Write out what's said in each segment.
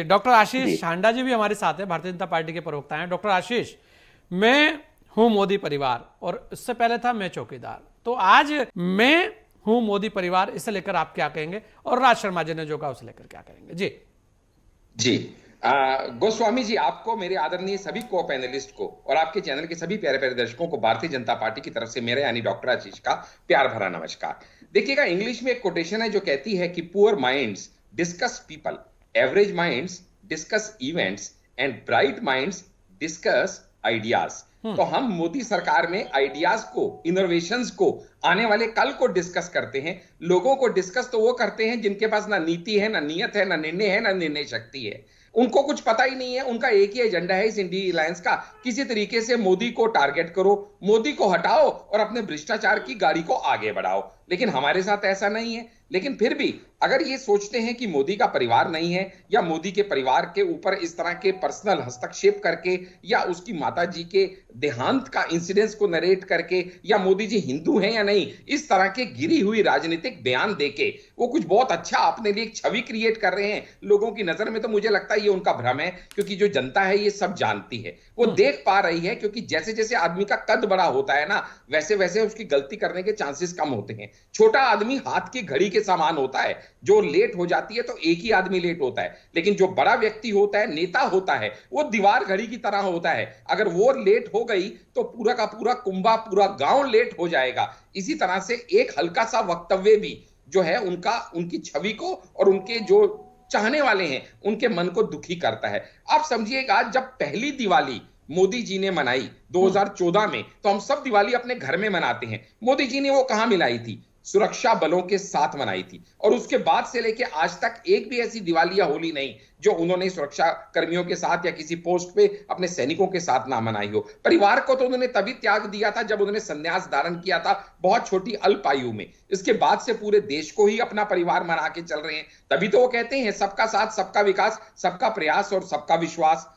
Doctor आशीष हांडा जी भी हमारे साथ हैं, भारतीय जनता पार्टी के प्रवक्ता हैं। डॉक्टर आशीष, मैं हूं मोदी परिवार और इससे पहले था मैं चौकीदार, तो आज मैं हूं मोदी परिवार, इसे लेकर आप क्या कहेंगे? और राज शर्मा जी ने जो कहा उसे लेकर क्या कहेंगे? जी जी गोस्वामी जी, आपको, मेरे आदरणीय सभी को पैनलिस्ट को और आपके चैनल के सभी प्यारे प्यारे दर्शकों को भारतीय जनता पार्टी की तरफ से मेरे यानी डॉक्टर आशीष का प्यार भरा नमस्कार। देखिएगा, इंग्लिश में एक कोटेशन है जो कहती है कि poor minds discuss people, average minds discuss events and bright minds discuss ideas. तो हम मोदी सरकार में आइडियाज को, इनोवेशंस को, आने वाले कल को डिस्कस करते हैं। लोगों को डिस्कस तो वो करते हैं जिनके पास ना नीति है, ना नियत है, ना निर्णय है, ना निर्णय शक्ति है। उनको कुछ पता ही नहीं है। उनका एक ही एजेंडा है इस इंडिया अलायंस का, किसी तरीके से मोदी को टारगेट करो, मोदी को हटाओ और अपने भ्रष्टाचार की गाड़ी को आगे बढ़ाओ। लेकिन हमारे साथ ऐसा नहीं है। लेकिन फिर भी अगर ये सोचते हैं कि मोदी का परिवार नहीं है या मोदी के परिवार के ऊपर इस तरह के पर्सनल हस्तक्षेप करके या उसकी माता जी के देहांत का इंसिडेंस को नरेट करके या मोदी जी हिंदू हैं या नहीं, इस तरह के गिरी हुई राजनीतिक बयान देके वो कुछ बहुत अच्छा अपने लिए एक छवि क्रिएट कर रहे हैं लोगों की नजर में, तो मुझे लगता है ये उनका भ्रम है। क्योंकि जो जनता है ये सब जानती है, वो देख पा रही है। क्योंकि जैसे जैसे आदमी का कद बड़ा होता है ना, वैसे वैसे उसकी गलती करने के चांसेस कम होते हैं। छोटा आदमी हाथ की घड़ी के समान होता है, जो लेट हो जाती है तो एक ही आदमी लेट होता है। लेकिन जो बड़ा व्यक्ति होता है, नेता होता है, वो दीवार घड़ी की तरह होता है। अगर वो लेट हो गई तो पूरा का पूरा कुंभा, पूरा गांव लेट हो जाएगा। इसी तरह से एक हल्का सा वक्तव्य भी जो है उनका, उनकी छवि को और उनके जो चाहने वाले हैं उनके मन को दुखी करता है। आप समझिएगा, जब पहली दिवाली मोदी जी ने मनाई 2014 में, तो हम सब दिवाली अपने घर में मनाते हैं। मोदी जी ने वो कहां मिलाई थी? सुरक्षा बलों के साथ मनाई थी। और उसके बाद से लेके आज तक एक भी ऐसी दिवाली या होली नहीं जो उन्होंने सुरक्षा कर्मियों के साथ या किसी पोस्ट पे अपने सैनिकों के साथ ना मनाई हो। परिवार को तो उन्होंने तभी त्याग दिया था जब उन्होंने संन्यास धारण किया था, बहुत छोटी अल्प आयु में। इसके बाद से पूरे देश को ही अपना परिवार मना के चल रहे हैं। तभी तो वो कहते हैं सबका साथ, सबका विकास, सबका प्रयास और सबका विश्वास।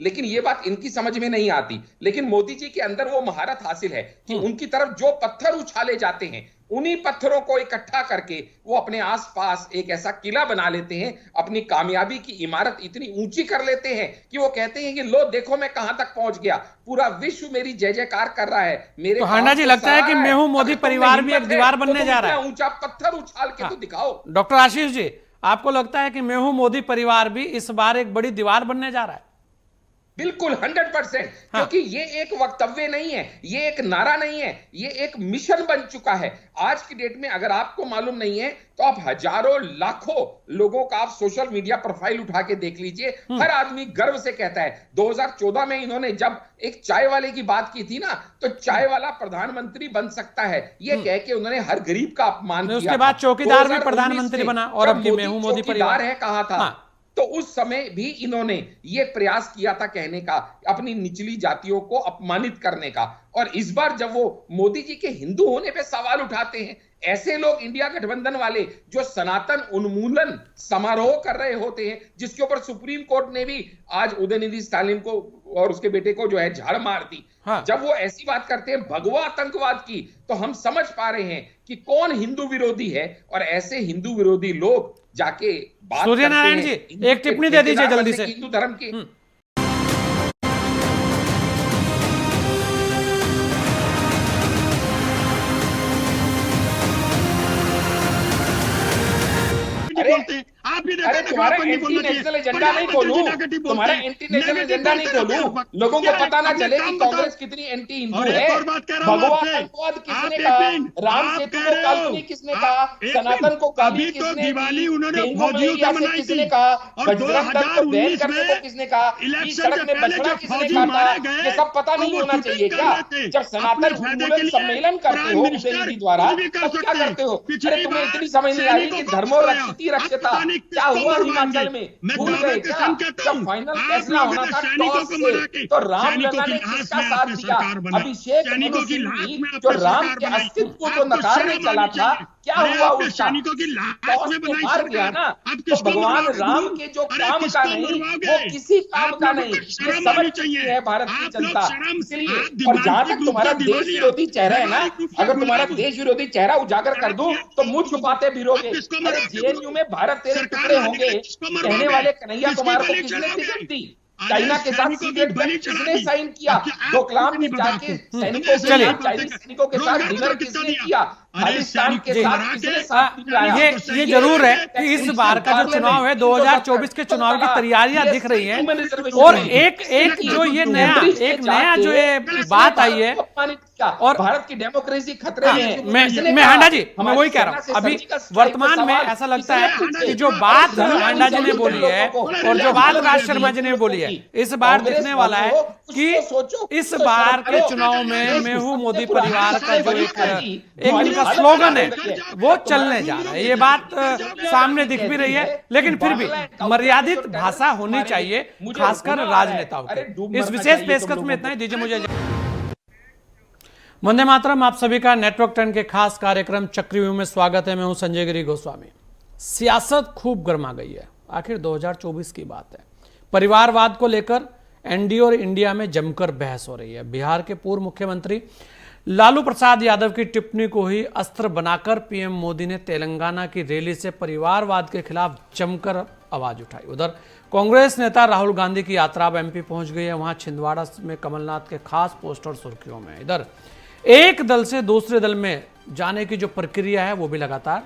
लेकिन ये बात इनकी समझ में नहीं आती। लेकिन मोदी जी के अंदर वो महारत हासिल है कि उनकी तरफ जो पत्थर उछाले जाते हैं, उन्हीं पत्थरों को इकट्ठा करके वो अपने आसपास एक ऐसा किला बना लेते हैं। अपनी कामयाबी की इमारत इतनी ऊंची कर लेते हैं कि वो कहते हैं कि लो देखो मैं कहां तक पहुंच गया, पूरा विश्व मेरी जय जयकार कर रहा है। मेरे तो हांडा जी, लगता है कि मैं हूं मोदी परिवार भी एक दीवार बनने जा रहा है। ऊंचा पत्थर उछाल के तो दिखाओ। डॉक्टर आशीष जी, आपको लगता है कि मैं हूं मोदी परिवार भी इस बार एक बड़ी दीवार बनने जा रहा है? बिल्कुल 100%। क्योंकि ये एक वक्तव्य नहीं है, ये एक नारा नहीं है, ये एक मिशन बन चुका है। आज की डेट में अगर आपको मालूम नहीं है तो आप हजारों लाखों लोगों का आप सोशल मीडिया प्रोफाइल उठा के देख लीजिए। हर आदमी गर्व से कहता है। 2014 में इन्होंने जब एक चाय वाले की बात की थी ना, तो चाय वाला प्रधानमंत्री बन सकता है ये कह के उन्होंने हर गरीब का अपमान किया। उसके बाद चौकीदार भी प्रधानमंत्री बना और अब मैं हूं मोदी परिवार है कहा था। तो उस समय भी इन्होंने ये प्रयास किया था कहने का, अपनी निचली जातियों को अपमानित करने का। और इस बार जब वो मोदी जी के हिंदू होने पे सवाल उठाते हैं, ऐसे लोग इंडिया गठबंधन वाले जो सनातन उन्मूलन समारोह कर रहे होते हैं, जिसके ऊपर सुप्रीम कोर्ट ने भी आज उदयनिधि स्टालिन को और उसके बेटे को जो है झाड़ मार दी। जब वो ऐसी बात करते हैं भगवा आतंकवाद की, तो हम समझ पा रहे हैं कि कौन हिंदू विरोधी है। और ऐसे हिंदू विरोधी लोग जाके बात सूर्य नारायण जी, एक टिप्पणी दे दीजिए जल्दी से हिंदू धर्म की। आप भी अरे तुम्हारा एंटी नेशनल एजेंडा नहीं खोलूं, तुम्हारा एंटी नेशनल एजेंडा नहीं खोलूं, लोगों को पता ना चले कि कांग्रेस कितनी एंटी हिंदू है। भगवा आतंकवाद किसने कहा? राम सेतु को काल्पनिक किसने कहा? सनातन को काल्पनिक किसने? दिवाली उन्होंने किसने कहा? बजरंग दल को बैन करने को किसने कहा? इस सड़क में बछड़ा किसने काटा? ये सब पता नहीं होना चाहिए क्या? जब सनातन उन्मूलन सम्मेलन करते हो उदयनिधि द्वारा, तब क्या करते हो? अरे तुम्हें इतनी समझ नहीं आ रही कि धर्मो रक्षिति रक्षता क्या हुआ हिमाचल में? भूल गए क्या? जब फाइनल फैसला होना था टॉस से, तो रामलला ने किसका साथ दिया? अभिषेक मनु सिंह जो राम के अस्तित्व को नकारने चला था, क्या अरे हुआ आपने उसका? सैनिकों की लाश टॉस में के बनाई मार सरकार। दिया ना। अब तो किसको भगवान मरवाओगे? राम के जो अरे काम का किसको नहीं, मरवाओगे? वो किसी काम आप का लोगों नहीं, को ये शर्म समझ आनी चुकी चाहिए। है भारत की आप लोग जनता। शर्म, इसलिए आप और जहां मानसिक तक रूप तुम्हारा से देश दिवालिया, विरोधी चेहरा है ना, व्यवहारिक रूप से अगर तुम्हारा गुलाम। देश विरोधी चेहरा उजागर कर दूं तो मुंह छुपाते फिरोगे। आप किसको अरे मरवाओगे? जेएनयू में भारत तेरे सरकार टुकड़े लाने के होंगे, लिए किसको कहने मरवाओगे? वाले कन्हैया किसकी कुमार को बलि किसने टिकट चढ़ाओगे? दी? अरे चाइना के साथ सैनिकों की सीक्रेट बलि पैक्ट चढ़ा किसने दी। साइन किया? अब क्या आप डोकलाम में नहीं पता जाके आपको? सैनिकों के चलिए। साथ, चाइनीज सैनिकों के साथ रोजगार डिनर कितना किसने दिया? किया? अरे खालिस्तान के सैनिक साथ मरा किसने के साथ मिलाया? ये जरूर है कि इस बार का जो चुनाव है 2024 के चुनाव की तैयारियां दिख रही हैं और एक जो ये नया जो ये बात आई है और भारत की डेमोक्रेसी खतरे हाँ, में है। मैं हांडा जी मैं वही कह रहा हूँ अभी वर्तमान में ऐसा लगता है कि जो बात हांडा जी ने बोली है और जो बात राज शर्मा जी ने बोली है, इस बार दिखने वाला है कि इस बार के चुनाव में मैं हूं मोदी परिवार का जो एक इनका स्लोगन है वो चलने जा रहा है। ये बात सामने दिख भी रही है, लेकिन फिर भी मर्यादित भाषा होनी चाहिए, खासकर राजनेताओं की। इस विशेष पेशकश में इतना ही, दीजिए मुझे। वंदे मातरम, आप सभी का नेटवर्क 10 के खास कार्यक्रम चक्रव्यूह में स्वागत है। मैं हूं संजय गिरी गोस्वामी। सियासत खूब गर्मा गई है, आखिर 2024 की बात है। परिवारवाद को लेकर एनडीए और इंडिया में जमकर बहस हो रही है। बिहार के पूर्व मुख्यमंत्री लालू प्रसाद यादव की टिप्पणी को ही अस्त्र बनाकर पीएम मोदी ने तेलंगाना की रैली से परिवारवाद के खिलाफ जमकर आवाज उठाई। उधर कांग्रेस नेता राहुल गांधी की यात्रा अब एमपी पहुंच गई है। वहां छिंदवाड़ा में कमलनाथ के खास पोस्टर सुर्खियों में। इधर एक दल से दूसरे दल में जाने की जो प्रक्रिया है वो भी लगातार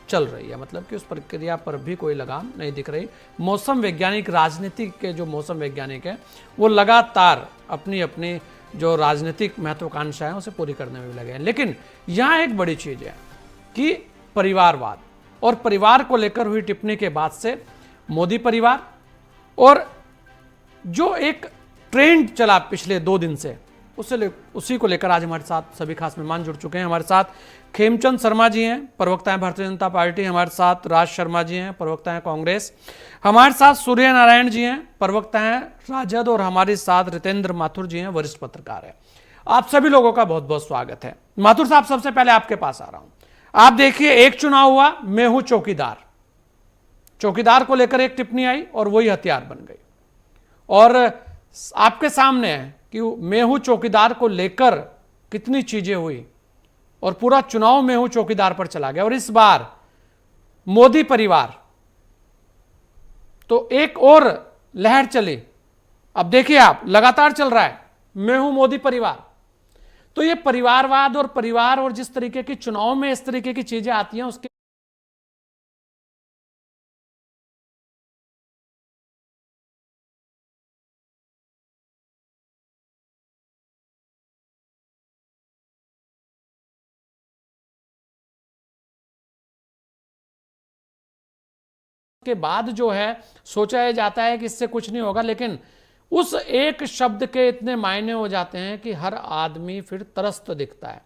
चल रही है, मतलब कि उस प्रक्रिया पर भी कोई लगाम नहीं दिख रही। मौसम वैज्ञानिक, राजनीति के जो मौसम वैज्ञानिक है वो लगातार अपनी अपनी जो राजनीतिक महत्वाकांक्षा है उसे पूरी करने में भी लगे हैं। लेकिन यहां एक बड़ी चीज है कि परिवारवाद और परिवार को लेकर हुई टिप्पणी के बाद से मोदी परिवार और जो एक ट्रेंड चला पिछले 2 दिन से उसी को लेकर आज हमारे साथ सभी खास मेहमान जुड़ चुके हैं। हमारे साथ खेमचंद शर्मा जी हैं, प्रवक्ता हैं भारतीय जनता पार्टी। हमारे साथ राज शर्मा जी हैं, प्रवक्ता हैं कांग्रेस। हमारे साथ सूर्य नारायण जी हैं, प्रवक्ता हैं राजद। और हमारे साथ रितेंद्र माथुर जी हैं, वरिष्ठ पत्रकार हैं। आप सभी लोगों का बहुत बहुत स्वागत है। माथुर साहब, सबसे पहले आपके पास आ रहा हूं। आप देखिए, एक चुनाव हुआ, मैं हूं चौकीदार, चौकीदार को लेकर एक टिप्पणी आई और वही हथियार बन गई। और आपके सामने है कि मैं हूं चौकीदार को लेकर कितनी चीजें हुई और पूरा चुनाव मैं हूं चौकीदार पर चला गया। और इस बार मोदी परिवार तो एक और लहर चली। अब देखिए, आप लगातार चल रहा है मैं हूं मोदी परिवार। तो ये परिवारवाद और परिवार और जिस तरीके की चुनाव में इस तरीके की चीजें आती हैं उसके के बाद जो है सोचा जाता है कि इससे कुछ नहीं होगा, लेकिन उस एक शब्द के इतने मायने हो जाते हैं कि हर आदमी फिर त्रस्त दिखता है।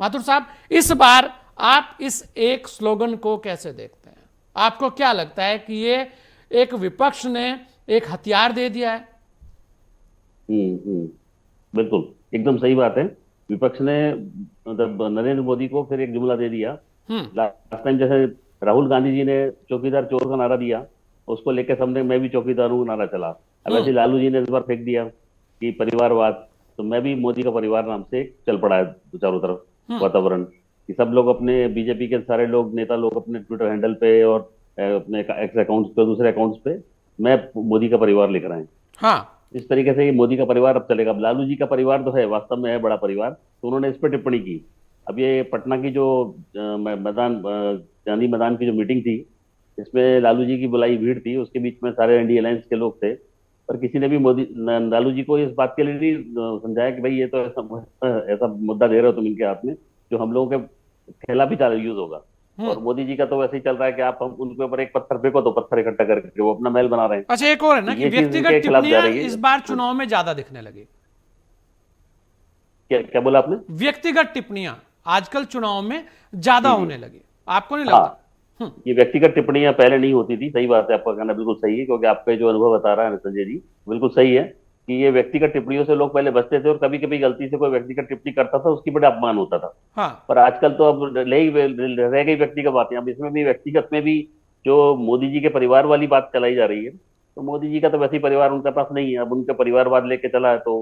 माथुर साहब, इस बार आप इस एक स्लोगन को कैसे देखते हैं? आपको क्या लगता है कि ये एक विपक्ष ने एक हथियार दे दिया है? बिल्कुल, एकदम सही बात है। विपक्ष ने मतलब नरेंद्र मोदी को फिर एक जुमला दे दिया। लास्ट टाइम जैसे राहुल गांधी जी ने चौकीदार चोर का नारा दिया, उसको लेकर सबने मैं भी चौकीदार हूँ नारा चला। अब ऐसे लालू जी ने इस बार फेंक दिया कि परिवारवाद, तो मैं भी मोदी का परिवार नाम से चल पड़ा है चारों तरफ वातावरण कि सब लोग अपने बीजेपी के सारे लोग नेता लोग अपने ट्विटर हैंडल पे और अपने एक्स अकाउंट्स पे दूसरे अकाउंट्स पे मैं मोदी का परिवार लिख रहे हैं। हाँ, इस तरीके से ये मोदी का परिवार अब चलेगा। अब लालू जी का परिवार तो है, वास्तव में है बड़ा परिवार, तो उन्होंने इस पर टिप्पणी की। अब ये पटना की जो मैदान गांधी मैदान की जो मीटिंग थी, इसमें लालू जी की बुलाई भीड़ थी, उसके बीच में सारे एनडीए अलायंस के लोग थे, पर किसी ने भी लालू जी को इस बात के लिए नहीं समझाया कि भाई ये तो ऐसा मुद्दा दे रहे हो तुम इनके हाथ में जो हम लोगों के खिलाफ ही यूज होगा। और मोदी जी का तो वैसे ही चल रहा है कि आप हम उनके ऊपर एक पत्थर फेंको तो पत्थर इकट्ठा करके वो अपना महल बना रहे हैं। अच्छा, एक और है ना कि व्यक्तिगत टिप्पणियां इस बार चुनाव में ज्यादा दिखने लगी। क्या बोला आपने? व्यक्तिगत टिप्पणियां आजकल चुनाव में ज्यादा होने लगी, आपको नहीं लगता? ये व्यक्तिगत टिप्पणियां पहले नहीं होती थी, सही बात है, आपका कहना बिल्कुल सही है, क्योंकि आपका जो अनुभव बता रहा है संजय जी बिल्कुल सही है। कि ये व्यक्तिगत टिप्पणियों से लोग पहले बचते थे, और कभी कभी गलती से कोई व्यक्तिगत टिप्पणी करता था, उसकी बड़ा अपमान होता था। हाँ। पर आजकल तो अब रह गई व्यक्तिगत बातें। अब इसमें भी व्यक्तिगत में भी जो मोदी जी के परिवार वाली बात चलाई जा रही है, तो मोदी जी का तो वैसे ही परिवार उनके पास नहीं है। अब उनका परिवारवाद लेके चला है तो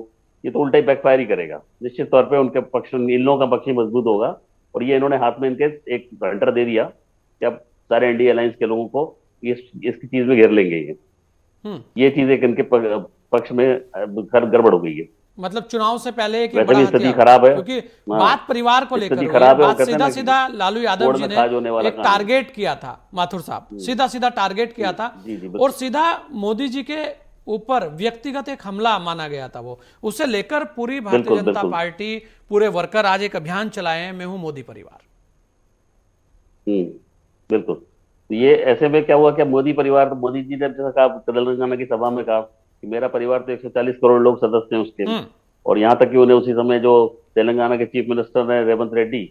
ये तो उल्टा ही बैकफायर ही करेगा। निश्चित तौर पे उनके पक्ष, इन लोगों का पक्ष ही मजबूत होगा। और ये इन्होंने हाथ में इनके एक हंटर दे दिया कि अब सारे एनडीए अलायंस के लोगों को इसकी चीज में घेर लेंगे। ये चीज एक इनके पक्ष में गड़बड़ हो गई है। मतलब चुनाव से पहले एक वैसे बड़ा भी स्थिति हथियार, खराब है, क्योंकि हाँ, बात परिवार को लेकर स्थिति हुई खराब है। बात वो कहते हैं सीधा ना सीधा लालू यादव कोड़ जी में ने खाज होने वाला एक काम। टारगेट किया था, माथुर साहब सीधा सीधा टारगेट किया था, जी, बिल्कुल। और सीधा मोदी जी के ऊपर व्यक्तिगत एक हमला माना गया था वो। उसे लेकर पूरी भारतीय बिल्कुल, जनता बिल्कुल। पार्टी, पूरे वर्कर आज एक अभियान चलाए हैं, मैं हूं मोदी परिवार। बिल्कुल। तो ये ऐसे में क्या हुआ, क्या मोदी परिवार, तो मोदी जी ने जैसा कहा तेलंगाना की सभा में कहा कि मेरा परिवार तो 140 करोड़ लोग सदस्य हैं उसके, और यहाँ तक कि उन्हें उसी समय जो तेलंगाना के चीफ मिनिस्टर हैं रेवंत रेड्डी,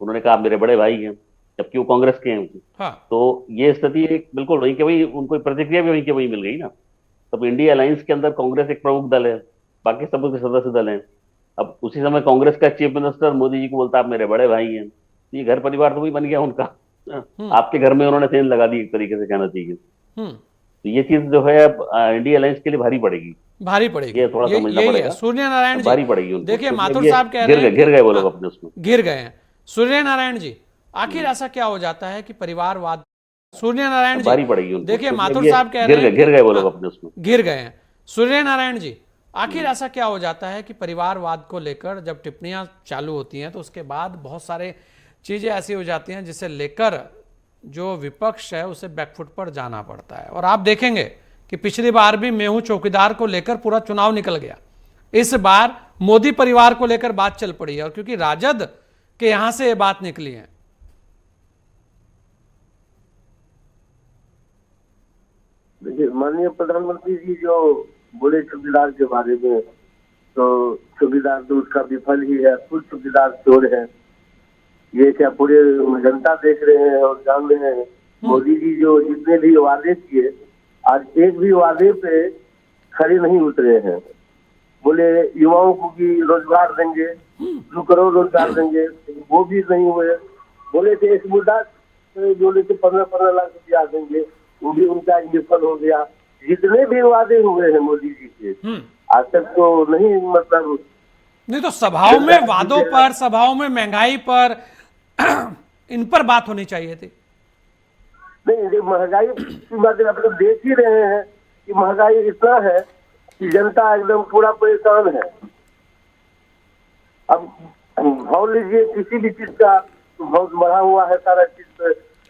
उन्होंने कहा आप मेरे बड़े भाई हैं, जबकि वो कांग्रेस के हैं। हाँ। तो ये स्थिति एक बिल्कुल वहीं के वहीं, उनको प्रतिक्रिया भी वहीं के वहीं मिल गई ना। तब इंडिया अलायंस के अंदर कांग्रेस एक प्रमुख दल है, बाकी सब उसके सदस्य दल हैं। अब उसी समय कांग्रेस का चीफ मिनिस्टर मोदी जी को बोलता आप मेरे बड़े भाई हैं, ये घर परिवार तो वही बन गया उनका। आपके घर में उन्होंने सेंध लगा दी, एक तरीके से कहना चाहिए। तो ये चीज जो है अब इंडिया अलायंस के लिए भारी पड़ेगी, भारी पड़ेगी। ये थोड़ा समझना यही पड़ेगा। है सूर्य नारायण जी, भारी पड़ेगी उनको। देखिए क्योंकि माथुर ये साहब कह रहे हैं गिर गए वो लोग हाँ, अपने उसमें गिर गए हैं। सूर्य नारायण जी, आखिर ऐसा क्या हो जाता है कि परिवारवाद, सूर्य नारायण जी भारी पड़ेगी उनको। देखिए क्योंकि माथुर ये साहब कह रहे हैं गिर गए वो लोग हाँ, अपने उसमें गिर गए हैं। सूर्य नारायण जी, आखिर ऐसा क्या हो जाता है कि परिवारवाद को लेकर जब टिप्पणियां चालू होती हैं तो उसके बाद बहुत सारे चीजें ऐसी हो जाती हैं जिसे लेकर जो विपक्ष है उसे बैकफुट पर जाना पड़ता है। और आप देखेंगे कि पिछली बार भी मैं हूं चौकीदार को लेकर पूरा चुनाव निकल गया, इस बार मोदी परिवार को लेकर बात चल पड़ी है, और क्योंकि राजद के यहां से ये बात निकली है। देखिए माननीय प्रधानमंत्री जी जो बोले चौकीदार के बारे में, तो चौकीदार तो उसका विफल ही है, खुद चौकीदार चोर है। ये क्या पूरे जनता देख रहे हैं और जान रहे हैं। मोदी जी जो जितने भी वादे किए, आज एक भी वादे पे खड़े नहीं उतरे हैं। बोले युवाओं को भी रोजगार देंगे, 2 करोड़ रोजगार देंगे, वो भी नहीं हुए। बोले थे इस मुद्दा बोले थे 15-15 लाख रुपया देंगे, वो भी उनका विफल हो गया। जितने भी वादे हुए हैं मोदी जी के आज तक तो नहीं, मतलब नहीं तो सभाओं में वादों पर, सभाओं में महंगाई पर इन पर बात होनी चाहिए थी। नहीं, महंगाई की बात आप लोग देख ही रहे हैं कि महंगाई इतना है कि जनता एकदम पूरा परेशान है। अब भाव लीजिए किसी भी चीज का बहुत बढ़ा हुआ है, सारा चीज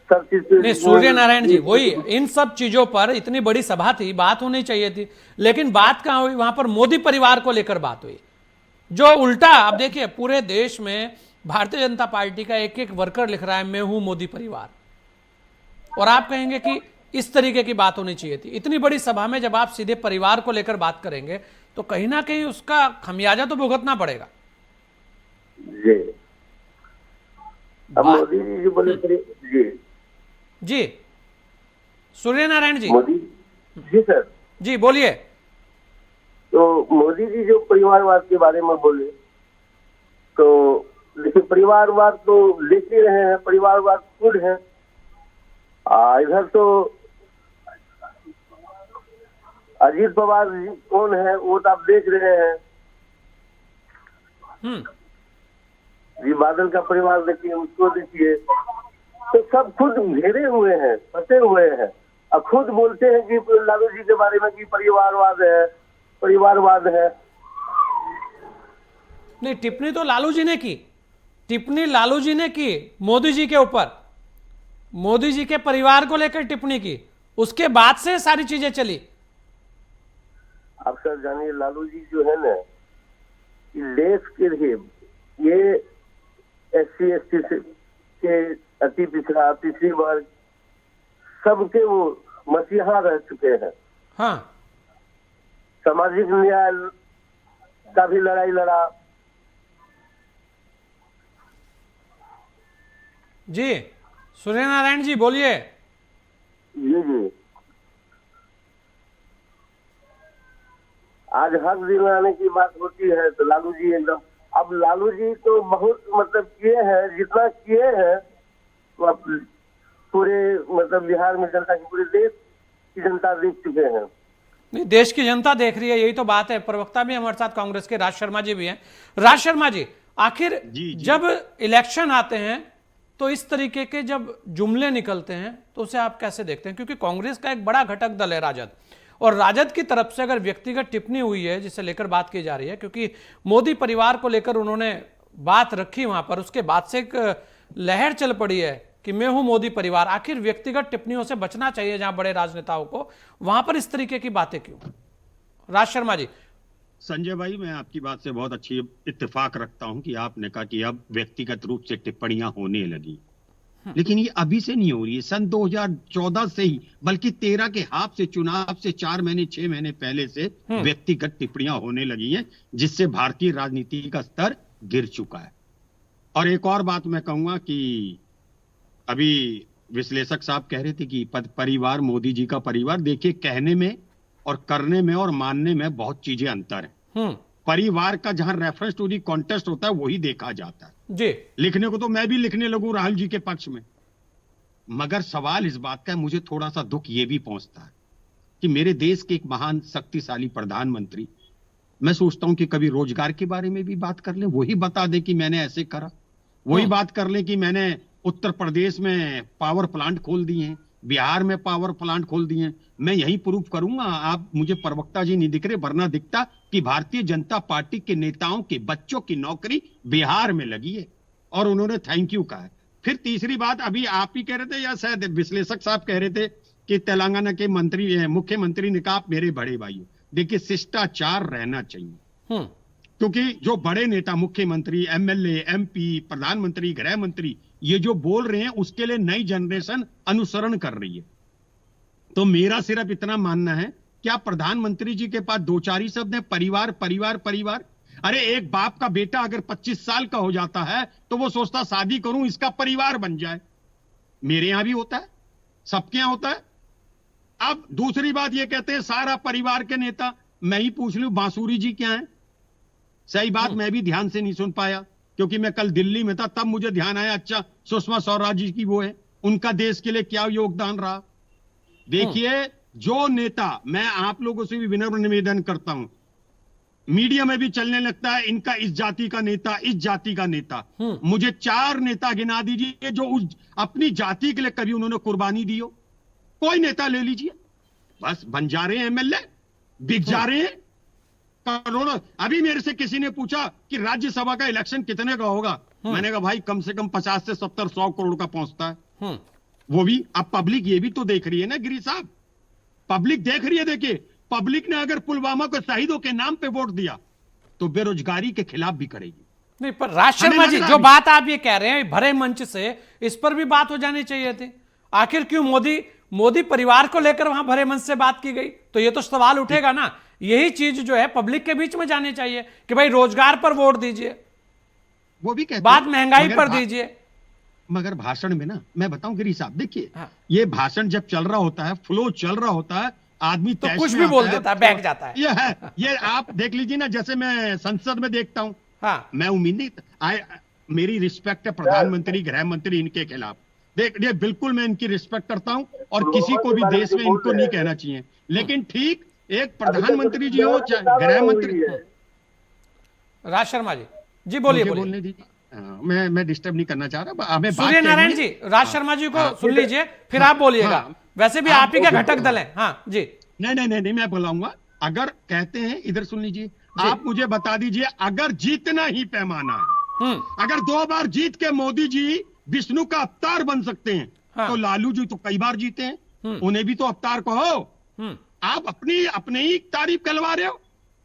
सब चीज नहीं सूर्य नारायण जी, वही इन सब चीजों पर इतनी बड़ी सभा थी, बात होनी चाहिए थी, लेकिन बात कहां हुई? वहां पर मोदी परिवार को लेकर बात हुई, जो उल्टा आप देखिए पूरे देश में भारतीय जनता पार्टी का एक एक वर्कर लिख रहा है मैं हूं मोदी परिवार, और आप कहेंगे कि इस तरीके की बात होनी चाहिए थी। इतनी बड़ी सभा में जब आप सीधे परिवार को लेकर बात करेंगे तो कहीं ना कहीं उसका खमियाजा तो भुगतना पड़ेगा। जी अब मोदी जी जो बोले जी सूर्य नारायण जी, मोदी जी सर जी बोलिए। तो मोदी जी जो परिवारवाद के बारे में बोले, तो देखिए परिवारवाद तो लिख ही रहे हैं, परिवारवाद खुद है। इधर तो अजीत पवार जी कौन है वो तो आप देख रहे हैं। जी बादल का परिवार देखिए, उसको देखिए, तो सब खुद घेरे हुए हैं, फंसे हुए हैं, और खुद बोलते हैं कि लालू जी के बारे में कि परिवारवाद है, परिवारवाद है। नहीं टिप्पणी तो लालू जी ने की, टिप्पणी लालू जी ने की मोदी जी के ऊपर, मोदी जी के परिवार को लेकर टिप्पणी की, उसके बाद से सारी चीजें चली। आप सर जानिए लालू जी जो है ना, देश के लिए ये SC/ST के अति पिछड़ा पिछड़ी वर्ग सबके वो मसीहा रह चुके हैं। हाँ सामाजिक न्याय का भी लड़ाई लड़ा। जी सूर्य नारायण जी बोलिए। जी आज हक दिलाने की बात होती है तो लालू जी एकदम, अब लालू जी तो बहुत मतलब किए हैं, जितना किए हैं तो अब पूरे मतलब बिहार में जनता की, पूरे देश की जनता देख चुके हैं। नहीं, देश की जनता देख रही है, यही तो बात है। प्रवक्ता भी हमारे साथ कांग्रेस के राज शर्मा जी भी हैं। राज शर्मा जी, आखिर जब इलेक्शन आते हैं तो इस तरीके के जब जुमले निकलते हैं तो उसे आप कैसे देखते हैं? क्योंकि कांग्रेस का एक बड़ा घटक दल है राजद, और राजद की तरफ से अगर व्यक्तिगत टिप्पणी हुई है जिसे लेकर बात की जा रही है, क्योंकि मोदी परिवार को लेकर उन्होंने बात रखी वहां पर, उसके बाद से एक लहर चल पड़ी है कि मैं हूं मोदी परिवार। आखिर व्यक्तिगत टिप्पणियों से बचना चाहिए जहां बड़े राजनेताओं को, वहां पर इस तरीके की बातें क्यों? राज शर्मा जी। संजय भाई, मैं आपकी बात से बहुत अच्छी इत्तेफाक रखता हूं कि आपने कहा कि अब व्यक्तिगत रूप से टिप्पणियां होने लगी, लेकिन ये अभी से नहीं हो रही है, सन 2014 से ही, बल्कि 13 के हाफ से, चुनाव से 4 महीने 6 महीने पहले से व्यक्तिगत टिप्पणियां होने लगी हैं, जिससे भारतीय राजनीति का स्तर गिर चुका है। और एक और बात मैं कहूंगा कि अभी विश्लेषक साहब कह रहे थे कि परिवार, मोदी जी का परिवार, देखिए कहने में और करने में और मानने में बहुत चीजें अंतर है। परिवार का जहां रेफरेंस टू दी कॉन्टेस्ट होता है वही देखा जाता है जी। लिखने को तो मैं भी लिखने लगूं राहुल जी के पक्ष में, मगर सवाल इस बात का है, मुझे थोड़ा सा दुख ये भी पहुंचता है कि मेरे देश के एक महान शक्तिशाली प्रधानमंत्री, मैं सोचता हूं कि कभी रोजगार के बारे में भी बात कर लें, वही बता दे कि मैंने ऐसे करा, वही बात कर लें कि मैंने उत्तर प्रदेश में पावर प्लांट खोल दिए हैं, बिहार में पावर प्लांट खोल दिए हैं। मैं यही प्रूफ करूंगा, आप मुझे प्रवक्ता जी नहीं दिख रहे, वरना दिखता कि भारतीय जनता पार्टी के नेताओं के बच्चों की नौकरी बिहार में लगी है और उन्होंने थैंक यू कहा है। फिर तीसरी बात, अभी आप ही कह रहे थे या शायद विश्लेषक साहब कह रहे थे कि तेलंगाना के मुख्यमंत्री ने कहा आप मेरे बड़े भाई हो। देखिए, शिष्टाचार रहना चाहिए, क्योंकि जो बड़े नेता, मुख्यमंत्री, एमएलए, एमपी, प्रधानमंत्री, गृह मंत्री, ये जो बोल रहे हैं उसके लिए नई जनरेशन अनुसरण कर रही है। तो मेरा सिर्फ इतना मानना है, क्या प्रधानमंत्री जी के पास दो चार ही शब्द है, परिवार परिवार परिवार? अरे एक बाप का बेटा अगर 25 साल का हो जाता है तो वो सोचता शादी करूं, इसका परिवार बन जाए। मेरे यहां भी होता है, सबके यहां होता है। अब दूसरी बात ये कहते हैं सारा परिवार के नेता, मैं ही पूछ लूं बांसुरी जी क्या है? सही बात, मैं भी ध्यान से नहीं सुन पाया क्योंकि मैं कल दिल्ली में था, तब मुझे ध्यान आया, अच्छा सुषमा स्वराज जी की वो है, उनका देश के लिए क्या योगदान रहा। देखिए, जो नेता, मैं आप लोगों से भी विनम्र निवेदन करता हूं, मीडिया में भी चलने लगता है इनका इस जाति का नेता, इस जाति का नेता। मुझे 4 नेता गिना दीजिए जो उस अपनी जाति के लिए कभी उन्होंने कुर्बानी दी हो। कोई नेता ले लीजिए, बस बन जा रहे हैं एमएलए, बिक जा रहे हैं करोड़ों। अभी मेरे से किसी ने पूछा कि राज्यसभा का इलेक्शन कितने का होगा, मैंने कहा भाई कम से कम 50 से 70 100 करोड़ का पहुंचता है। वो भी अब पब्लिक ये भी तो देख रही है ना गिरी साहब, पब्लिक देख रही है। देखिए, पब्लिक ने अगर पुलवामा को शहीदों के नाम पे वोट दिया तो बेरोजगारी के खिलाफ भी करेगी। नहीं, पर राज शर्मा जी, जो बात आप ये कह रहे हैं भरे मंच से, इस पर भी बात हो जानी चाहिए थी। आखिर क्यों मोदी परिवार को लेकर वहां भरे मंच से बात की गई? तो ये तो सवाल उठेगा ना। यही चीज जो है पब्लिक के बीच में जानी चाहिए कि भाई रोजगार पर वोट दीजिए, वो भी कहते बात महंगाई पर दीजिए। मगर भाषण में ना, मैं बताऊं गिरी साहब, देखिए ये भाषण जब चल रहा होता है, फ्लो चल रहा होता है, आदमी तो कुछ भी बोल देता है, बैठ जाता है। ये आप देख लीजिए ना, जैसे मैं संसद में देखता हूं। हाँ, मैं उम्मीद नहीं, मेरी रिस्पेक्ट है प्रधानमंत्री, गृह मंत्री, इनके खिलाफ देखिए, बिल्कुल मैं इनकी रिस्पेक्ट करता हूं और किसी को भी देश में इनको नहीं कहना चाहिए, लेकिन ठीक एक प्रधानमंत्री जी हो, गृह मंत्री। राज शर्मा जी बोलिए। बोलने दीजिए, मैं डिस्टर्ब नहीं करना चाह रहा। हमें सूर्य नारायण जी, राज शर्मा जी को सुन लीजिए, फिर आप बोलिएगा। वैसे भी आप ही का घटक दल है। हाँ जी। नहीं, मैं बुलाऊंगा। अगर कहते हैं, इधर सुन लीजिए, आप मुझे बता दीजिए, अगर जीतना ही पैमाना है, अगर 2 बार जीत के मोदी जी विष्णु का अवतार बन सकते हैं, तो लालू जी तो कई बार जीते हैं, उन्हें भी तो अवतार कहो। आप अपनी ही तारीफ करवा रहे हो।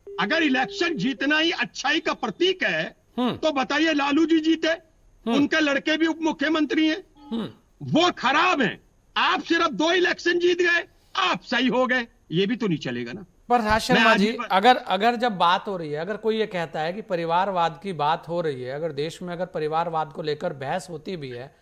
अगर इलेक्शन जीतना ही अच्छाई का प्रतीक है तो बताइए, लालू जी जीते, उनके लड़के भी उप मुख्यमंत्री हैं, वो खराब हैं। आप सिर्फ 2 इलेक्शन जीत गए, आप सही हो गए, ये भी तो नहीं चलेगा ना। पर राज शर्मा जी, अगर जब बात हो रही है, अगर कोई ये कहता है कि परिवारवाद की बात हो रही है, अगर देश में अगर परिवारवाद को लेकर बहस होती भी है,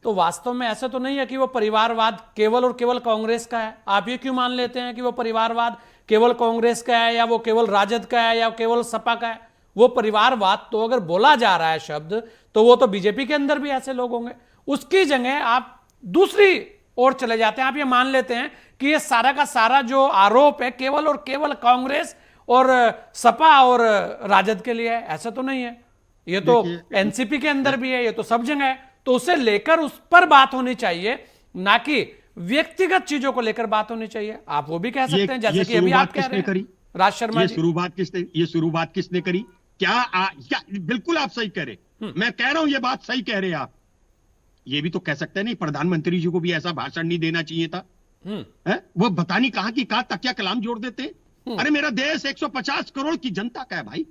तो वास्तव में ऐसा तो नहीं है कि वो परिवारवाद केवल और केवल कांग्रेस का है। आप ये क्यों मान लेते हैं कि वो परिवारवाद केवल कांग्रेस का है या वो केवल राजद का है या केवल सपा का है। वो परिवारवाद तो अगर बोला जा रहा है शब्द, तो वो तो बीजेपी के अंदर भी ऐसे लोग होंगे। उसकी जगह आप दूसरी ओर चले जाते हैं, आप ये मान लेते हैं कि ये सारा का सारा जो आरोप है केवल और केवल कांग्रेस और सपा और राजद के लिए है। ऐसा तो नहीं है, ये तो एनसीपी के अंदर भी है, ये तो सब जगह है। तो उसे लेकर उस पर बात होनी चाहिए, ना कि व्यक्तिगत चीजों को लेकर बात होनी चाहिए। आप वो भी कह सकते हैं, जैसे कि अभी आप कह रहे हैं राज शर्मा जी। ये शुरुआत किसने करी? क्या बिल्कुल आप सही कह रहे, मैं कह रहा हूं ये बात सही कह रहे आप। ये भी तो कह सकते हैं नहीं, प्रधानमंत्री जी को भी ऐसा भाषण नहीं देना चाहिए था। वो पता नहीं कहां की कहां तकिया कलाम जोड़ देते हैं। अरे मेरा देश 150 करोड़ की जनता का है भाई।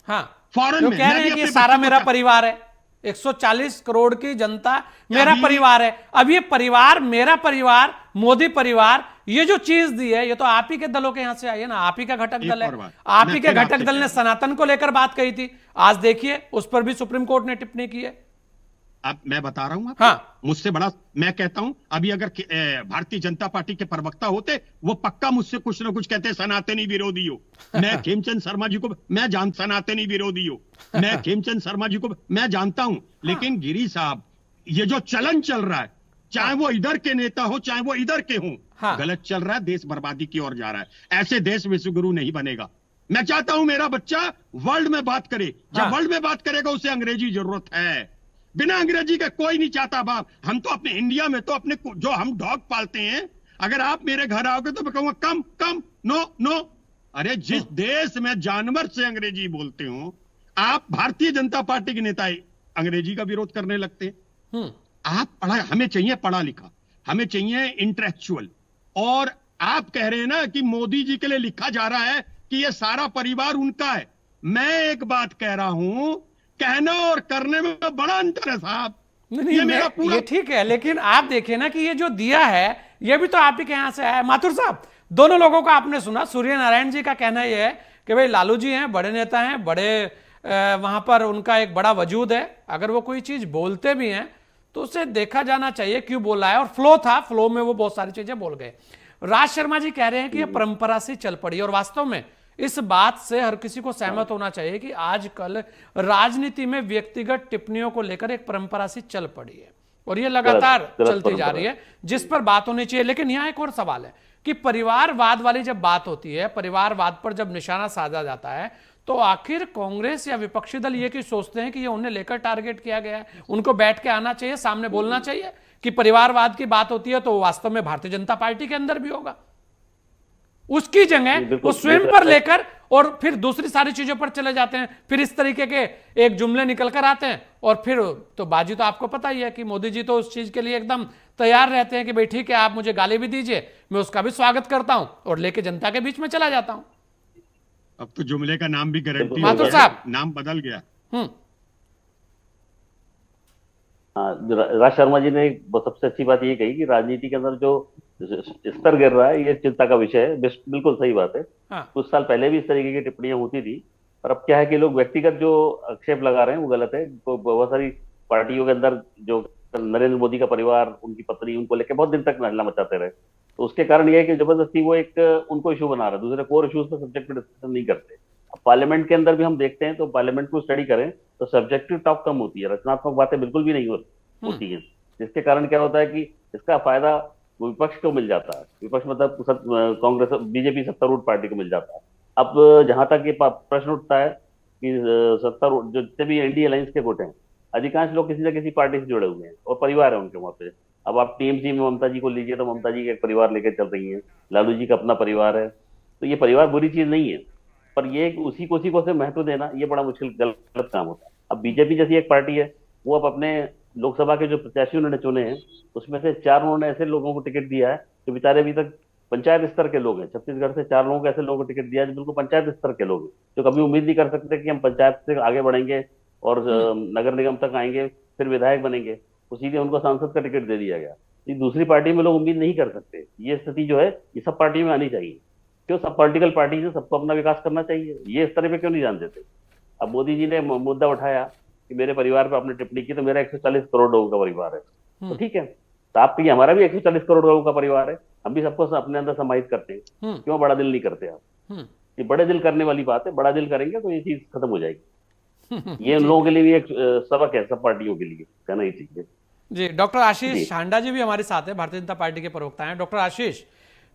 हाँ, फॉरेन में कह रहे हैं कि सारा मेरा परिवार है, 140 करोड़ की जनता मेरा परिवार है। अब ये परिवार, मेरा परिवार, मोदी परिवार, ये जो चीज दी है ये तो आप ही के दलों के यहां से आई है ना, आप ही का घटक दल है। आप ही के घटक दल ने सनातन को लेकर बात कही थी, आज देखिए उस पर भी सुप्रीम कोर्ट ने टिप्पणी की है। अब मैं बता रहा हूं आपको, हाँ, मुझसे बड़ा मैं कहता हूं, अभी अगर भारतीय जनता पार्टी के प्रवक्ता होते, वो पक्का मुझसे कुछ ना कुछ कहते, सनातनी विरोधी हो। मैं खेमचंद शर्मा जी को मैं सनातनी विरोधी हो, मैं खेमचंद शर्मा जी को मैं जानता हूं। लेकिन गिरी साहब, ये जो चलन चल रहा है, चाहे वो इधर के नेता हो चाहे वो इधर के हों, गलत चल रहा है, देश बर्बादी की ओर जा रहा है। ऐसे देश विश्वगुरु नहीं बनेगा। मैं चाहता हूं मेरा बच्चा वर्ल्ड में बात करे, जब वर्ल्ड में बात करेगा उसे अंग्रेजी जरूरत है, बिना अंग्रेजी का कोई नहीं चाहता बाप। हम तो अपने इंडिया में तो अपने जो हम डॉग पालते हैं, अगर आप मेरे घर आओगे तो मैं कहूंगा कम कम, नो नो। अरे जिस देश में जानवर से अंग्रेजी बोलते हो, आप भारतीय जनता पार्टी के नेता अंग्रेजी का विरोध करने लगते हैं। आप हमें चाहिए पढ़ा लिखा, हमें चाहिए इंटेलेक्चुअल। और आप कह रहे हैं ना कि मोदी जी के लिए लिखा जा रहा है कि ये सारा परिवार उनका है। मैं एक बात कह रहा हूं, कहना और करने में बड़ा अंतर है साहब। ये मेरा पूरा, ये ठीक है, लेकिन आप देखिए ना कि ये जो दिया है ये भी तो आप ही के यहां से है। माथुर साहब, दोनों लोगों का आपने सुना। सूर्य नारायण जी का कहना यह है कि भाई लालू जी हैं, बड़े नेता हैं, बड़े वहां पर उनका एक बड़ा वजूद है। अगर वो कोई चीज बोलते भी हैं तो उसे देखा जाना चाहिए क्यों बोला है, और फ्लो था, फ्लो में वो बहुत सारी चीजें बोल गए। राज शर्मा जी कह रहे हैं कि ये परंपरा से चल पड़ी, और वास्तव में इस बात से हर किसी को सहमत होना चाहिए कि आजकल राजनीति में व्यक्तिगत टिप्पणियों को लेकर एक परंपरा सी चल पड़ी है, और ये लगातार चलती जा रही है, जिस पर बात होनी चाहिए। लेकिन यहां एक और सवाल है कि परिवारवाद वाली जब बात होती है, परिवारवाद पर जब निशाना साधा जाता है, तो आखिर कांग्रेस या विपक्षी दल ये क्यों सोचते हैं कि ये उन्हें लेकर टारगेट किया गया है? उनको बैठ के आना चाहिए, सामने बोलना चाहिए कि परिवारवाद की बात होती है तो वास्तव में भारतीय जनता पार्टी के अंदर भी होगा। उसकी जगह वो स्वयं पर लेकर और फिर दूसरी सारी चीजों पर चले जाते हैं। फिर इस तरीके के एक जुमले निकल कर आते हैं, और फिर तो बाजी तो आपको पता ही है कि मोदी जी तो उस चीज के लिए एकदम तैयार रहते हैं कि भाई ठीक है, आप मुझे गाली भी दीजिए, मैं उसका भी स्वागत करता हूं और लेके जनता के बीच में चला जाता हूं। अब तो जुमले का नाम भी गारंटी, माथुर साहब नाम बदल गया। राज शर्मा जी ने सबसे अच्छी बात ये कही कि राजनीति के अंदर जो स्तर गिर रहा है ये चिंता का विषय है। बिल्कुल सही बात है। कुछ साल पहले भी इस तरीके की टिप्पणियां होती थी, और अब क्या है कि लोग व्यक्तिगत जो आक्षेप लगा रहे हैं वो गलत है। तो बहुत सारी पार्टियों के अंदर जो नरेंद्र मोदी का परिवार, उनकी पत्नी, उनको लेकर बहुत दिन तक हल्ला मचाते रहे, तो उसके कारण यह है कि जबरदस्ती वो एक उनको इशू बना रहा है, दूसरे कोर इशूज पर सब्जेक्ट पर डिस्कशन नहीं करते। अब पार्लियामेंट के अंदर भी हम देखते हैं तो पार्लियामेंट को स्टडी करें तो सब्जेक्टिव टॉक कम होती है, रचनात्मक बातें बिल्कुल भी नहीं होती हैं, जिसके कारण क्या होता है कि इसका फायदा विपक्ष को मिल जाता है। विपक्ष मतलब कांग्रेस, बीजेपी सत्तारूढ़ पार्टी को मिल जाता है। अब जहां तक ये प्रश्न उठता है कि सत्तारूढ़ जो जितने भी एनडीए अलायंस के वोट हैं, अधिकांश लोग किसी न किसी पार्टी से जुड़े हुए हैं और परिवार है उनके वहां पे। अब आप टीएमसी में ममता जी को लीजिए तो ममता जी का एक परिवार लेकर चल रही है, लालू जी का अपना परिवार है। तो ये परिवार बुरी चीज नहीं है, पर ये उसी को से महत्व देना ये बड़ा मुश्किल गलत काम होता है। अब बीजेपी जैसी एक पार्टी है, वो अब अपने लोकसभा के जो प्रत्याशी उन्होंने चुने हैं उसमें से 4 उन्होंने ऐसे लोगों को टिकट दिया है जो बेचारे अभी तक पंचायत स्तर के लोग हैं। छत्तीसगढ़ से 4 लोगों को ऐसे लोगों को टिकट दिया है जो बिल्कुल पंचायत स्तर के लोग हैं, जो कभी उम्मीद नहीं कर सकते कि हम पंचायत से आगे बढ़ेंगे और नगर निगम तक आएंगे, फिर विधायक बनेंगे, तो सीधे उनको सांसद का टिकट दे दिया गया। ये दूसरी पार्टी में लोग उम्मीद नहीं कर सकते। ये स्थिति जो है ये सब पार्टी में आनी चाहिए। क्यों सब पॉलिटिकल पार्टी से सबको अपना विकास करना चाहिए, ये इस तरह पे क्यों नहीं जान देते? अब मोदी जी ने मुद्दा उठाया कि मेरे परिवार पर आपने टिप्पणी की, तो मेरा 140 करोड़ लोगों का परिवार है, तो ठीक है, तो आप कहिए हमारा भी 140 करोड़ लोगों का परिवार है, हम भी सबको अपने अंदर समाहित करते हैं, हम्म क्यों बड़ा दिल नहीं करते आप? हम्म ये बड़े दिल करने वाली बात है, बड़ा दिल करेंगे तो ये चीज खत्म हो जाएगी। ये उन जी लोगों के लिए भी एक सबक है, सब पार्टियों के लिए कहना ही चाहिए। जी। डॉक्टर जी आशीष हांडा जी भी हमारे साथ हैं, भारतीय जनता पार्टी के प्रवक्ता हैं। डॉक्टर आशीष,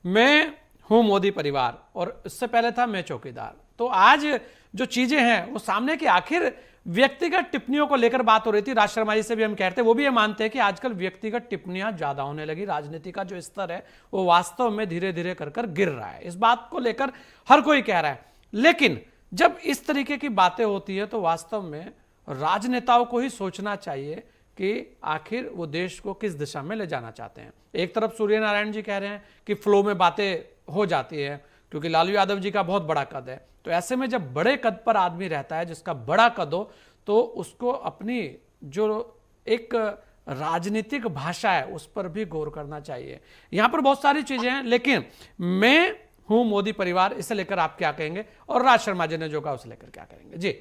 मैं हूं मोदी परिवार और इससे पहले था मैं चौकीदार। तो आज जो चीजें हैं वो सामने की, आखिर व्यक्तिगत टिप्पणियों को लेकर बात हो रही थी। राज शर्मा जी से भी हम कहते हैं, वो भी ये मानते हैं कि आजकल व्यक्तिगत टिप्पणियां ज्यादा होने लगी। राजनीति का जो स्तर है वो वास्तव में धीरे धीरे कर कर गिर रहा है। इस बात को लेकर हर कोई कह रहा है, लेकिन जब इस तरीके की बातें होती है तो वास्तव में राजनेताओं को ही सोचना चाहिए कि आखिर वो देश को किस दिशा में ले जाना चाहते हैं। एक तरफ सूर्य नारायण जी कह रहे हैं कि फ्लो में बातें हो जाती है क्योंकि लालू यादव जी का बहुत बड़ा कद है। तो ऐसे में जब बड़े कद पर आदमी रहता है, जिसका बड़ा कद हो, तो उसको अपनी जो एक राजनीतिक भाषा है उस पर भी गौर करना चाहिए। यहां पर बहुत सारी चीजें हैं, लेकिन मैं हूं मोदी परिवार, इसे लेकर आप क्या कहेंगे, और राज शर्मा जी ने जो कहा उसे लेकर क्या कहेंगे? जी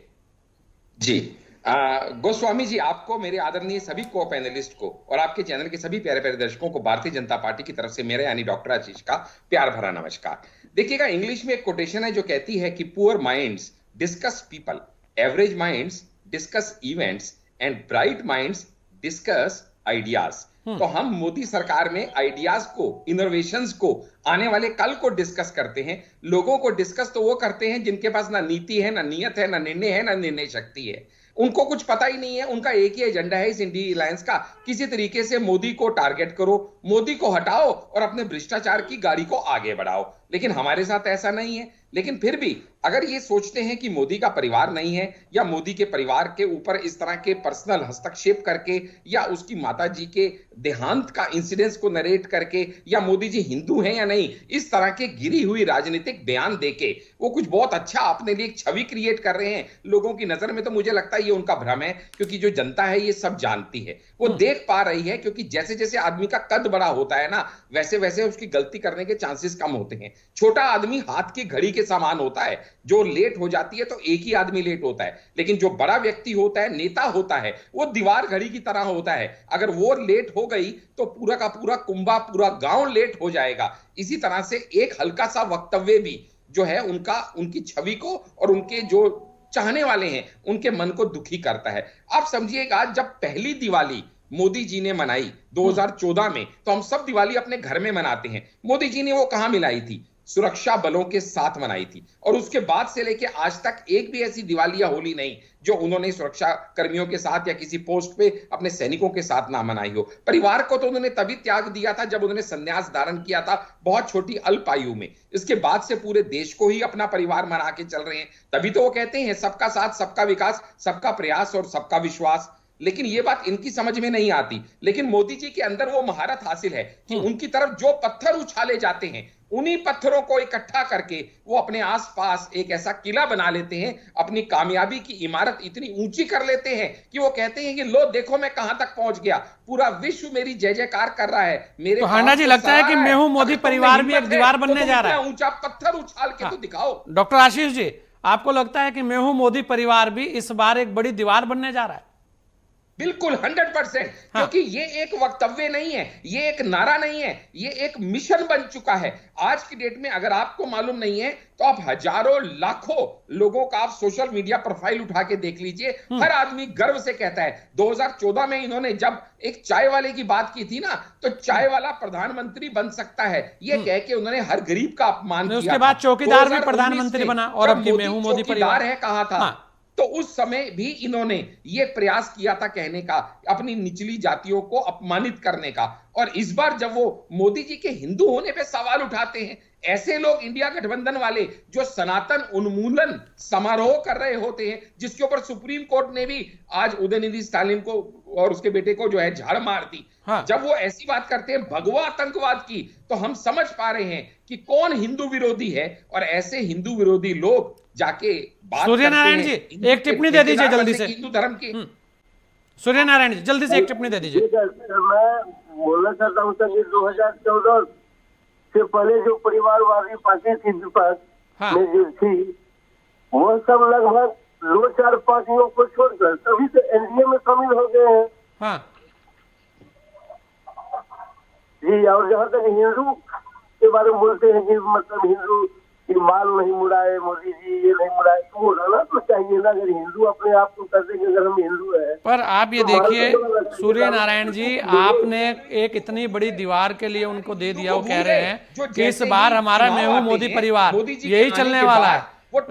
जी। गोस्वामी जी, आपको, मेरे आदरणीय सभी को पैनलिस्ट को और आपके चैनल के सभी प्यारे प्यारे दर्शकों को भारतीय जनता पार्टी की तरफ से मेरे यानी डॉक्टर आशीष का प्यार भरा नमस्कार। देखिएगा, इंग्लिश में एक कोटेशन है जो कहती है कि poor minds discuss people, average minds discuss events and bright minds discuss ideas. तो हम मोदी सरकार में आइडियाज को, इनोवेशंस को, आने वाले कल को डिस्कस करते हैं। लोगों को डिस्कस तो वो करते हैं जिनके पास ना नीति है, ना नियत है, ना निर्णय है, ना निर्णय शक्ति है। उनको कुछ पता ही नहीं है। उनका एक ही एजेंडा है इस इंडिया अलायंस का, किसी तरीके से मोदी को टारगेट करो, मोदी को हटाओ और अपने भ्रष्टाचार की गाड़ी को आगे बढ़ाओ। लेकिन हमारे साथ ऐसा नहीं है। लेकिन फिर भी अगर ये सोचते हैं कि मोदी का परिवार नहीं है, या मोदी के परिवार के ऊपर इस तरह के पर्सनल हस्तक्षेप करके, या उसकी माता जी के देहांत का इंसिडेंस को नरेट करके, या मोदी जी हिंदू हैं या नहीं, इस तरह के गिरी हुई राजनीतिक बयान देके वो कुछ बहुत अच्छा अपने लिए एक छवि क्रिएट कर रहे हैं लोगों की नजर में, तो मुझे लगता है ये उनका भ्रम है। क्योंकि जो जनता है ये सब जानती है, वो देख पा रही है। क्योंकि जैसे जैसे आदमी का कद बड़ा होता है ना, वैसे वैसे उसकी गलती करने के चांसेस कम होते हैं। छोटा आदमी हाथ की घड़ी के समान होता है, जो लेट हो जाती है तो एक ही आदमी लेट होता है। लेकिन जो बड़ा व्यक्ति होता है, नेता होता है, वो दीवार घड़ी की तरह होता है। अगर वो लेट हो गई तो पूरा का पूरा कुंभा, पूरा गांव लेट हो जाएगा। इसी तरह से एक हल्का सा वक्तव्य भी जो है उनका, उनकी छवि को और उनके जो चाहने वाले हैं उनके मन को दुखी करता है। आप समझिएगा, जब पहली दिवाली मोदी जी ने मनाई 2014 में, तो हम सब दिवाली अपने घर में मनाते हैं। मोदी जी ने वो कहां मिलाई थी? सुरक्षा बलों के साथ मनाई थी। और उसके बाद से लेके आज तक एक भी ऐसी दिवाली या होली नहीं जो उन्होंने सुरक्षा कर्मियों के साथ या किसी पोस्ट पे अपने सैनिकों के साथ ना मनाई हो। परिवार को तो उन्होंने तभी त्याग दिया था जब उन्होंने संन्यास धारण किया था, बहुत छोटी अल्प आयु में। इसके बाद से पूरे देश को ही अपना परिवार मना के चल रहे हैं। तभी तो वो कहते हैं सबका साथ, सबका विकास, सबका प्रयास और सबका विश्वास। लेकिन ये बात इनकी समझ में नहीं आती। लेकिन मोदी जी के अंदर वो महारत हासिल है कि उनकी तरफ जो पत्थर उछाले जाते हैं, उन्हीं पत्थरों को इकट्ठा करके वो अपने आसपास एक ऐसा किला बना लेते हैं, अपनी कामयाबी की इमारत इतनी ऊंची कर लेते हैं कि वो कहते हैं कि लो देखो मैं कहां तक पहुंच गया, पूरा विश्व मेरी जय जयकार कर रहा है। मेरे तो हांडा जी, लगता है कि मैं हूं मोदी परिवार भी एक दीवार बनने जा रहा है। ऊंचा पत्थर उछाल के तो दिखाओ। डॉक्टर आशीष जी, आपको लगता है कि मैं हूं मोदी परिवार भी इस बार एक बड़ी दीवार बनने जा रहा है? बिल्कुल 100%। क्योंकि ये एक वक्तव्य नहीं है, ये एक नारा नहीं है, ये एक मिशन बन चुका है। आज की डेट में अगर आपको मालूम नहीं है तो आप हजारों लाखों लोगों का आप सोशल मीडिया प्रोफाइल उठा के देख लीजिए। हर आदमी गर्व से कहता है। 2014 में इन्होंने जब एक चाय वाले की बात की थी ना, तो चाय वाला प्रधानमंत्री बन सकता है ये कह के उन्होंने हर गरीब का अपमान किया। उसके बाद चौकीदार भी प्रधानमंत्री बना, और अब मैं हूं मोदी परिवार है कहा था। तो उस समय भी इन्होंने ये प्रयास किया था कहने का, अपनी निचली जातियों को अपमानित करने का। और इस बार जब वो मोदी जी के हिंदू होने पे सवाल उठाते हैं, ऐसे लोग इंडिया गठबंधन वाले जो सनातन उन्मूलन समारोह कर रहे होते हैं, जिसके ऊपर सुप्रीम कोर्ट ने भी आज उदयनिधि स्टालिन को और उसके बेटे को जो है झाड़ मार दी। जब वो ऐसी बात करते हैं भगवा आतंकवाद की, तो हम समझ पा रहे हैं कि कौन हिंदू विरोधी है। और ऐसे हिंदू विरोधी लोग जाके बात सूर्य नारायण जी, एक टिप्पणी दे दीजिए जल्दी से। हिंदू धर्म की सूर्य नारायण जी, जल्दी से एक टिप्पणी दे दीजिए। मैं बोलना चाहता हूँ सर, 2014 से पहले जो परिवारवादी पार्टी थी विपक्ष में जो थी, वो सब लगभग 2-4 पार्टियों को छोड़कर सभी से एनडीए में शामिल हो गए हैं। जी, और जहाँ तक हिंदू के बारे में बोलते हैं कि मतलब हिंदू कि माल नहीं मुड़ाए मोदी जी, ये नहीं मुड़ाए, तो मुड़ाना तो चाहिए ना। अगर हिंदू अपने आप को कहते कि अगर हम हिंदू हैं। पर आप ये तो देखिए भारत में सूर्य नारायण जी, आपने एक इतनी बड़ी दीवार के लिए उनको दे दिया, वो कह रहे हैं कि इस बार हमारा मैं हूं मोदी परिवार यही चलने वाला है।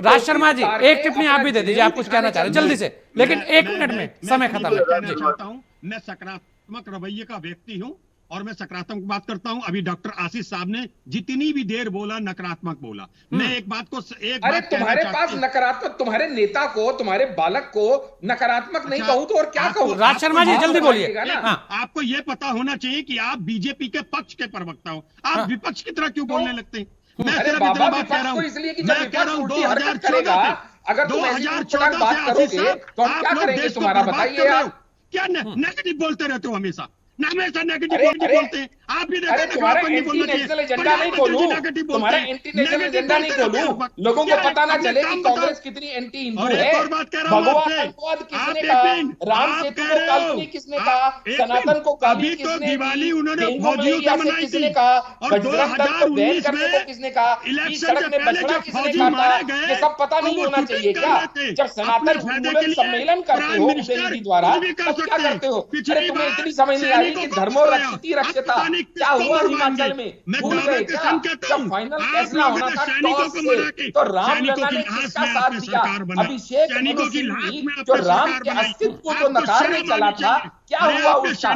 राज शर्मा जी, एक टिप्पणी आप भी दे दीजिए, आप कुछ कहना चाह रहे हैं जल्दी से, लेकिन 1 मिनट में समय खत्म है। कहना चाहता हूं, मैं सकारात्मक रवैये का व्यक्ति हूं और मैं सकारात्मक बात करता हूं। अभी डॉक्टर आशीष साहब ने जितनी भी देर बोला नकारात्मक बोला। मैं एक बात को अरे तुम्हारे पास नकारात्मक, तुम्हारे नेता को, तुम्हारे बालक को नकारात्मक नहीं कहूं तो और क्या कहूं? राज शर्मा जी जल्दी बोलिए। आपको यह पता होना चाहिए कि आप बीजेपी के पक्ष के प्रवक्ता हो, आप विपक्ष की तरह क्यों बोलने लगते हैं? मैं सिर्फ इतना बात कह रहा हूं, इसलिए कि मैं कह रहा हूं 2014 अगर 2014 से आशीष साहब तो हम क्या करेंगे तुम्हारा बताइए आप। क्या नेगेटिव बोलते रहते हो हमेशा नेगेटिव बोलते हैं आप भी। तुम्हारा एंटी नेशनल एजेंडा नहीं खोलूं, तुम्हारा एंटी नेशनल एजेंडा नहीं खोलूं, लोगों को पता ना चले कि कांग्रेस कितनी एंटी हिंदू है। भगवान आतंकवाद किसने कहा, राम सेतु को काल्पनिक किसने कहा, सनातन को काल्पनिक किसने, दिवाली उन्होंने किसने कहा, बजरंग दल को बैन करने को किसने कहा, इस सड़क में बछड़ा किसने काटा, ये सब पता नहीं होना चाहिए क्या? जब सनातन उन्मूलन सम्मेलन करते हो उदयनिधि द्वारा तब क्या करते हो? अरे तुम्हें इतनी समझ नहीं आ रही कि धर्मो रक्षिति रक्षता क्या हुआ हिमाचल में? भूल गए क्या? जब फाइनल फैसला होना था टॉस से, तो रामलला ने किसका साथ दिया? अभिषेक मनु सिंह जो राम के अस्तित्व को जो नकारने चला था, क्या हुआ उसका?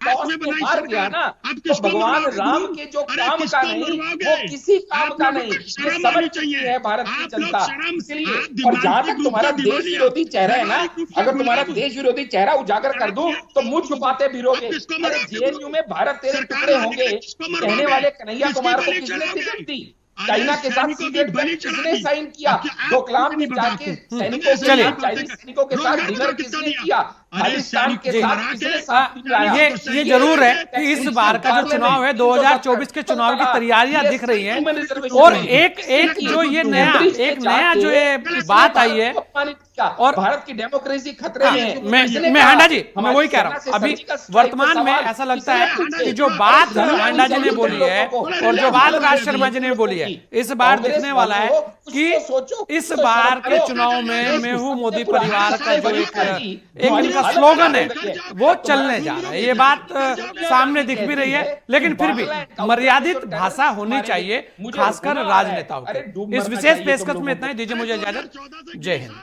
टॉस में हार गया ना। तो भगवान राम के जो काम का नहीं वो किसी काम का नहीं, ये समझ चुकी है भारत की जनता। इसलिए और जहां तक तुम्हारा देश विरोधी चेहरा है ना, अगर तुम्हारा देश विरोधी चेहरा उजागर कर दूं तो मुंह छुपाते फिरोगे। अरे जेएनयू में भारत तेरे टुकड़े होंगे कहने वाले कन्हैया कुमार को किसने टिकट दी? चाइना के साथ सीक्रेट पैक्ट किसने साइन किया? डोकलाम में जाके सैनिकों के साथ, चाइनीज सैनिकों के साथ डिनर किसने किया? खालिस्तान के साथ किसने साथ मिलाया? ये जरूर है कि इस बार का जो चुनाव है 2024 के चुनाव की तैयारियां दिख रही हैं, और एक जो ये नया जो ये बात आई है और भारत की डेमोक्रेसी खतरे में है। मैं हांडा जी, मैं वही कह रहा हूँ, अभी वर्तमान में ऐसा लगता है कि जो बात हांडा जी ने बोली है और जो बात राज शर्मा जी ने बोली है, इस बार दिखने वाला है कि इस बार के चुनाव में मैं हूं मोदी परिवार का जो एक इनका स्लोगन है वो चलने जा रहा है। ये बात सामने दिख भी रही है, लेकिन फिर भी मर्यादित भाषा होनी चाहिए, खासकर राजनेताओं की। इस विशेष पेशकश में इतना ही, दीजिए मुझे इजाजत। जय हिंद।